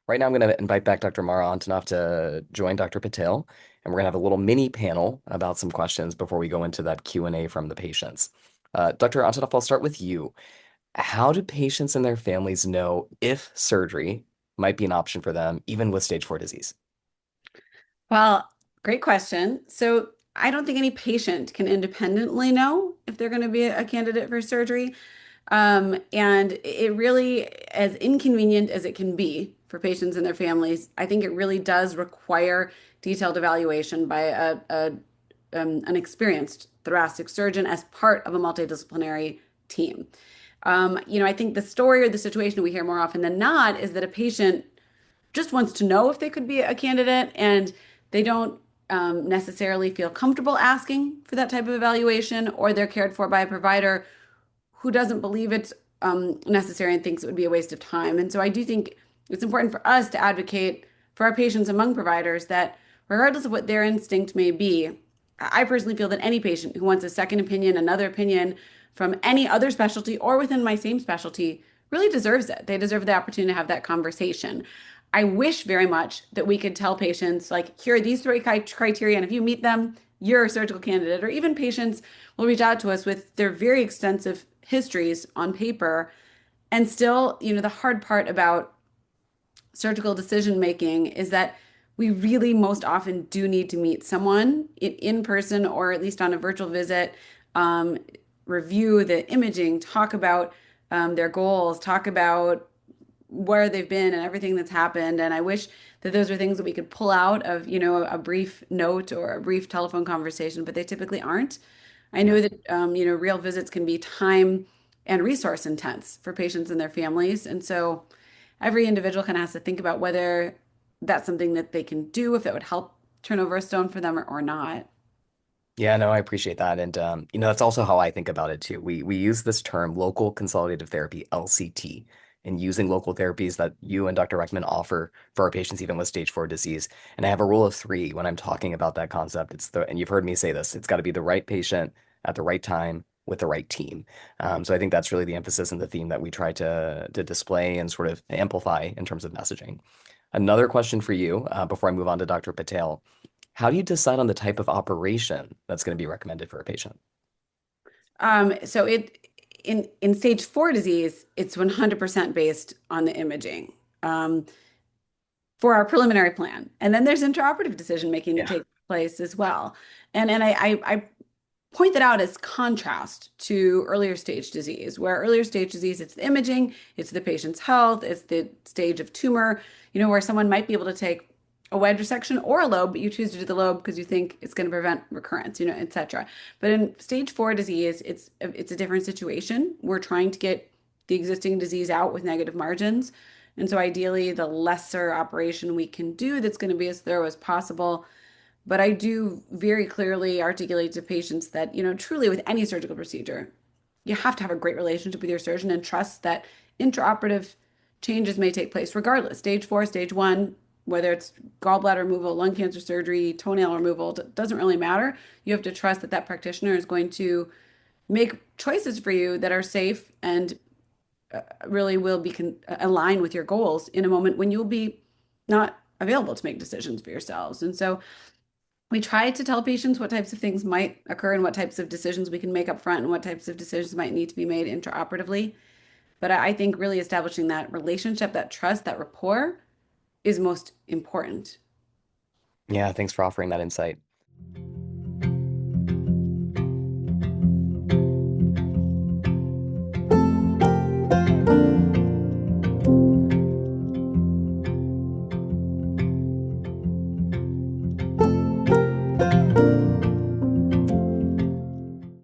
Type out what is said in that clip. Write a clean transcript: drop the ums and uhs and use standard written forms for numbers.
Right now, I'm going to invite back Dr. Mara Antonov to join Dr. Patel, and we're going to have a little mini panel about some questions before we go into that Q&A from the patients. Dr. Antonov, I'll start with you. How do patients and their families know if surgery might be an option for them, even with stage 4 disease? Well, great question. So I don't think any patient can independently know if they're going to be a candidate for surgery. And it really, as inconvenient as it can be for patients and their families, I think it really does require detailed evaluation by an experienced thoracic surgeon as part of a multidisciplinary team. I think the story or the situation we hear more often than not is that a patient just wants to know if they could be a candidate and they don't necessarily feel comfortable asking for that type of evaluation, or they're cared for by a provider who doesn't believe it's necessary and thinks it would be a waste of time. And so I do think it's important for us to advocate for our patients among providers that regardless of what their instinct may be, I personally feel that any patient who wants a second opinion, another opinion from any other specialty or within my same specialty really deserves it. They deserve the opportunity to have that conversation. I wish very much that we could tell patients, like, here are these three criteria, and if you meet them, you're a surgical candidate. Or even patients will reach out to us with their very extensive histories on paper. And still, the hard part about surgical decision making is that we really most often do need to meet someone in person or at least on a virtual visit, um, review the imaging, talk about their goals, talk about where they've been and everything that's happened. And I wish that those are things that we could pull out of, a brief note or a brief telephone conversation, but they typically aren't. I Yeah. know that, real visits can be time and resource intense for patients and their families. And so every individual kind of has to think about whether that's something that they can do, if that would help turn over a stone for them or not. Yeah, no, I appreciate that. And that's also how I think about it too. We use this term local consolidative therapy, LCT, and using local therapies that you and Dr. Reckman offer for our patients even with stage 4 disease. And I have a rule of three when I'm talking about that concept. And you've heard me say this, it's got to be the right patient at the right time with the right team. So I think that's really the emphasis and the theme that we try to display and sort of amplify in terms of messaging. Another question for you, before I move on to Dr. Patel. How do you decide on the type of operation that's going to be recommended for a patient? So in stage 4 disease, it's 100% based on the imaging. For our preliminary plan. And then there's intraoperative decision making that Yeah. takes place as well. And I point that out as contrast to earlier stage disease, where earlier stage disease, it's the imaging, it's the patient's health, it's the stage of tumor, where someone might be able to take a wedge resection or a lobe, but you choose to do the lobe because you think it's going to prevent recurrence, et cetera. But in stage 4 disease, it's a different situation. We're trying to get the existing disease out with negative margins. And so ideally, the lesser operation we can do that's going to be as thorough as possible. But I do very clearly articulate to patients that, truly with any surgical procedure, you have to have a great relationship with your surgeon and trust that intraoperative changes may take place regardless. Stage 4, stage 1, whether it's gallbladder removal, lung cancer surgery, toenail removal, doesn't really matter. You have to trust that that practitioner is going to make choices for you that are safe and really will be align with your goals in a moment when you'll be not available to make decisions for yourselves. And so we try to tell patients what types of things might occur and what types of decisions we can make up front and what types of decisions might need to be made intraoperatively. But I think really establishing that relationship, that trust, that rapport is most important. Yeah, thanks for offering that insight.